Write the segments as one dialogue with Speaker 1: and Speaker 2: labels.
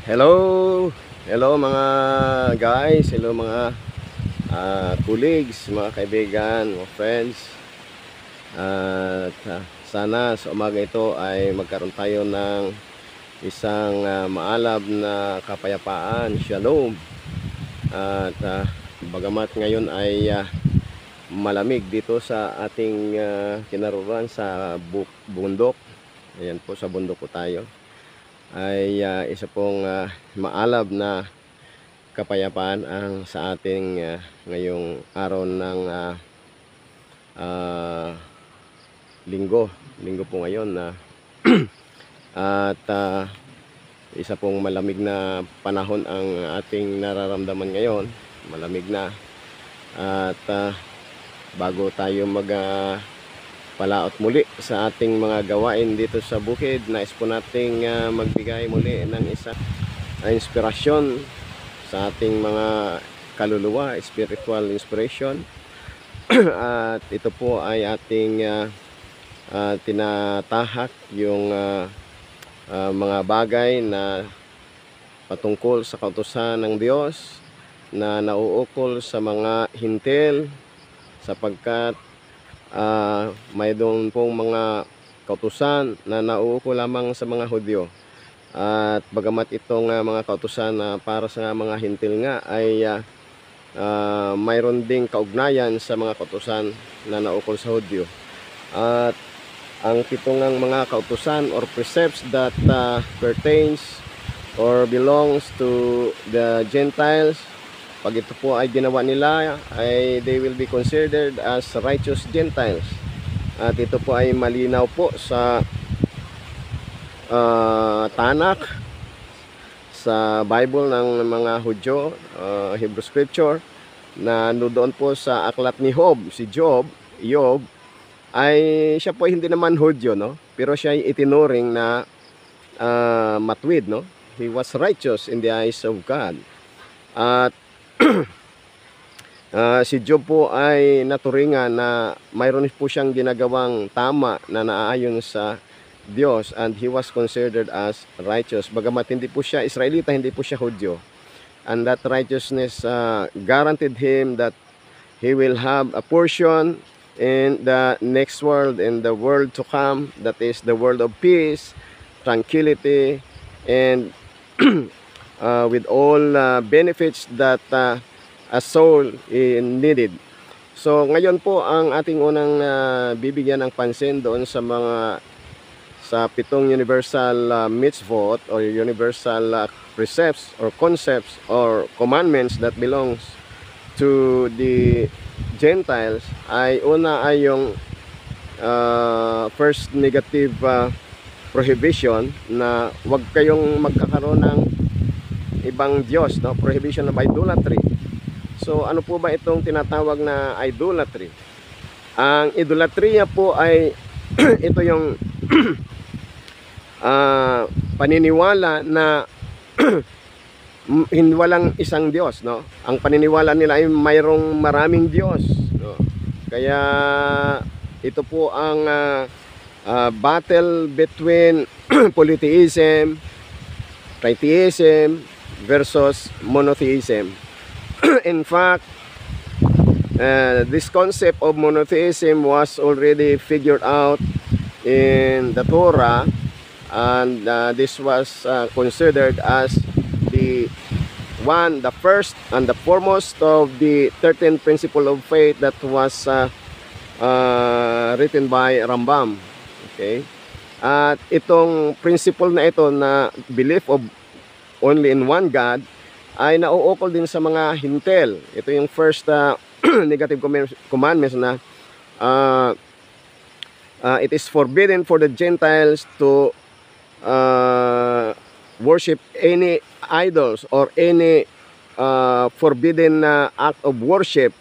Speaker 1: Hello, hello mga guys, hello mga colleagues, mga kaibigan, mga friends. At sana sa umaga ito ay magkaroon tayo ng isang maalab na kapayapaan, shalom. At bagamat ngayon ay malamig dito sa ating kinaruran sa bundok. Ayan po, sa bundok po tayo. Ay isa pong maalab na kapayapaan ang sa ating ngayong araw ng linggo po ngayon na at isa pong malamig na panahon ang ating nararamdaman ngayon. Malamig na at bago tayo palaot muli sa ating mga gawain dito sa bukid, nais po nating magbigay muli ng isang inspirasyon sa ating mga kaluluwa, spiritual inspiration. At ito po ay ating tinatahak yung mga bagay na patungkol sa kautusan ng Diyos na nauukol sa mga hintil, sapagkat may doon pong mga kautusan na nauuko lamang sa mga Hudyo. At bagamat itong mga kautusan na para sa mga hintil nga ay mayroon ding kaugnayan sa mga kautusan na naukol sa Hudyo. At ang pitong mga kautusan or precepts that pertains or belongs to the Gentiles, pag ito po ay ginawa nila, ay they will be considered as righteous Gentiles. At ito po ay malinaw po sa Tanakh, sa Bible ng mga Hudyo, Hebrew Scripture, na doon po sa aklat ni Job, si Job, ay siya po hindi naman Hudyo, no? Pero siya ay itinuring na matwid, no? He was righteous in the eyes of God. At si Job po ay naturingan na mayroon po siyang ginagawang tama na naaayon sa Diyos, and he was considered as righteous. Bagamat hindi po siya Israelita, hindi po siya Hudyo. And that righteousness guaranteed him that he will have a portion in the next world, in the world to come, that is the world of peace, tranquility, and with all benefits that a soul needed. So ngayon po ang ating unang bibigyan ng pansin doon sa pitong universal mitzvot or universal precepts or concepts or commandments that belongs to the Gentiles. Ay una ay yung first negative prohibition na huwag kayong magkakaroon ng ibang Diyos, no? Prohibition of idolatry. So ano po ba itong tinatawag na idolatry? Ang idolatria po ay ito yung paniniwala na walang isang Diyos, no? Ang paniniwala nila ay mayroong maraming Diyos, no? Kaya ito po ang battle between polytheism, tritheism versus monotheism. In fact, this concept of monotheism was already figured out in the Torah, and this was considered as the first and the foremost of the 13 principle of faith that was written by Rambam. Okay? At itong principle na ito na belief of only in one God ay nauukol din sa mga hintil. Ito yung first negative commandments na it is forbidden for the Gentiles to worship any idols or any forbidden act of worship.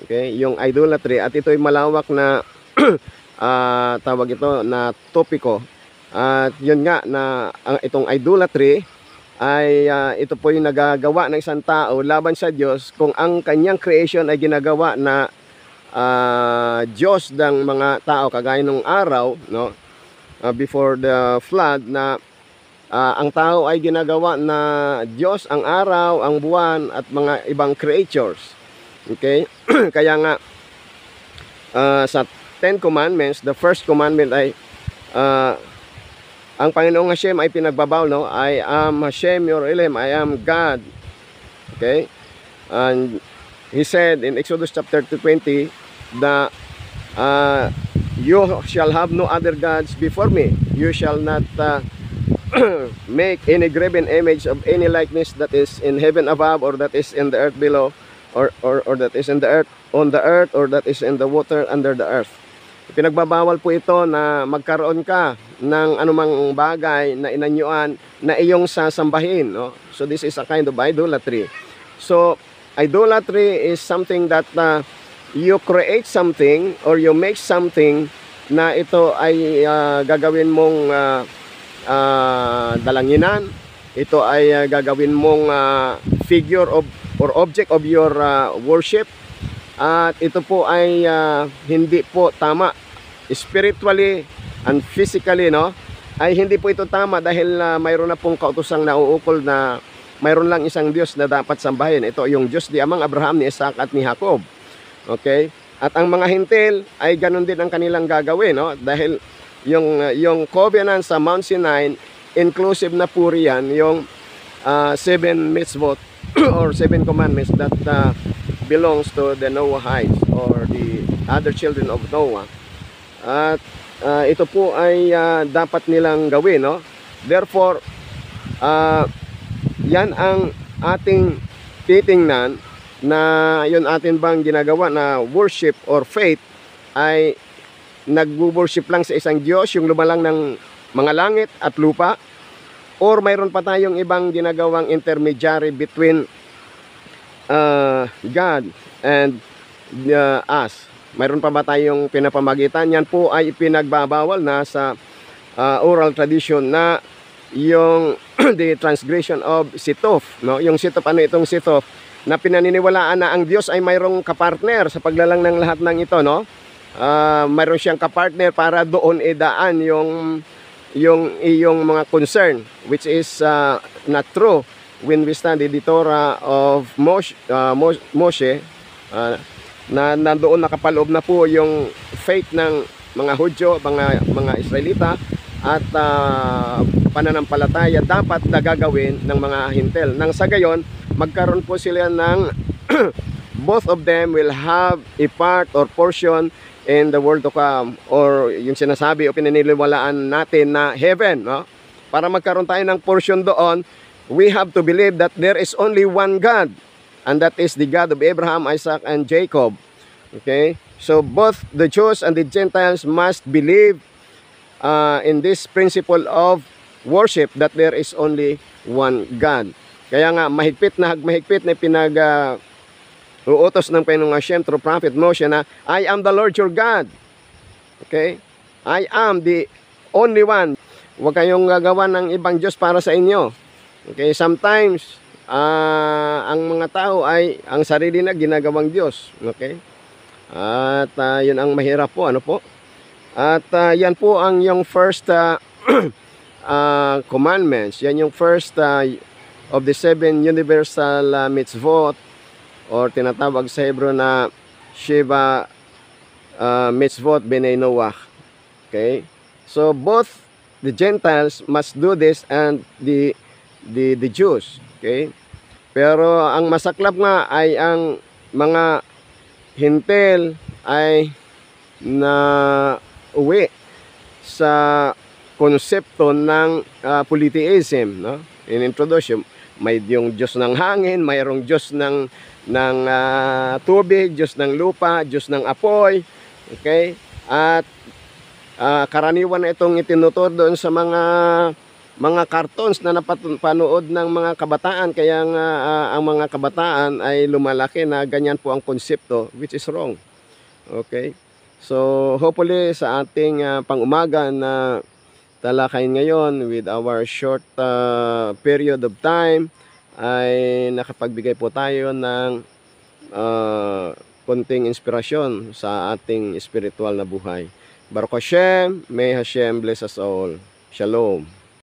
Speaker 1: Okay, yung idolatry. At ito ay malawak na tawag ito na topiko. At yun nga na itong idolatry ay ito po yung nagagawa ng isang tao laban sa Diyos kung ang kanyang creation ay ginagawa na Diyos ng mga tao, kagaya nung araw, no? Before the flood, na Ang tao ay ginagawa na Diyos, ang araw, ang buwan, at mga ibang creatures. Okay? Kaya nga, sa Ten Commandments, the first commandment ay, ang Panginoong Hashem ay pinagbabawal, no? I am Hashem, your Elohim, I am God. Okay? And He said in Exodus chapter 20 that you shall have no other gods before me. You shall not make any graven image of any likeness that is in heaven above, or that is in the earth below, or that is in the earth, on the earth, or that is in the water under the earth. Pinagbabawal po ito na magkaroon ka ng anumang bagay na inanyuan na iyong sasambahin, no? So this is a kind of idolatry. So idolatry is something that you create something or you make something na ito ay gagawin mong dalanginan. Ito ay gagawin mong figure of or object of your worship. At ito po ay hindi po tama spiritually and physically, no? Ay hindi po ito tama dahil mayroon na pong kautosang nauukol na mayroon lang isang Diyos na dapat sambahin. Ito yung Diyos ni Amang Abraham, ni Isaac at ni Jacob. Okay? At ang mga hintil ay ganun din ang kanilang gagawin, no? Dahil yung covenant sa Mount Sinai, inclusive na po riyan yung 7 mitzvot or 7 commandments that belongs to the Noahites or the other children of Noah. At ito po ay dapat nilang gawin, no? Therefore, yan ang ating titingnan na yun atin bang ginagawa na worship or faith ay nag-worship lang sa isang Diyos, yung lumalang ng mga langit at lupa, or mayroon pa tayong ibang ginagawang intermediary between God and us. Mayroon pa ba tayong pinapamagitan? Yan po ay pinagbabawal na sa oral tradition na yung the transgression of Sitof, no? Yung Sitof, ano itong Sitof? Na pinaniniwalaan na ang Diyos ay mayroong kapartner sa paglalang ng lahat ng ito, no? Mayroon siyang kapartner para doon idaan yung iyong mga concern, which is not true when we study the Torah of Moshe, na nandoon nakapaloob na po yung faith ng mga Hudyo, mga Israelita, at pananampalataya dapat na gagawin ng mga hintil. Nang sa gayon, magkaroon po sila ng both of them will have a part or portion in the world to come, or yung sinasabi o pinaniniwalaan natin na heaven, no? Para magkaroon tayo ng portion doon, we have to believe that there is only one God, and that is the God of Abraham, Isaac, and Jacob. Okay? So both the Jews and the Gentiles must believe in this principle of worship, that there is only one God. Kaya nga mahigpit na utos ng Panginoong Hashem through Prophet Moshe na I am the Lord your God. Okay? I am the only one. Huwag kayong gagawa ng ibang Diyos para sa inyo. Okay? Sometimes ang mga tao ay ang sarili na ginagawang Diyos. Okay? At yun ang mahirap po. Ano po? At yan po ang yung first commandments. Yan yung first of the 7 universal mitzvot, or tinatawag sa Hebrew na Shiva mitzvot b'nai Noach. Okay? So both the Gentiles must do this and the Jews. Okay? Pero ang masaklap nga ay ang mga hintil ay na uwi sa konsepto ng polytheism, no? In introduction, may yung Diyos ng hangin, mayroong Diyos ng tubig, Diyos ng lupa, Diyos ng apoy. Okay? At karaniwan na itong itinuturo doon sa mga cartoons na napanood ng mga kabataan. Kaya nga ang mga kabataan ay lumalaki na ganyan po ang konsepto, which is wrong. Okay? So hopefully sa ating pang-umaga na talakayin ngayon with our short period of time ay nakapagbigay po tayo ng konting inspirasyon sa ating spiritual na buhay. Baruch Hashem, may Hashem bless us all. Shalom.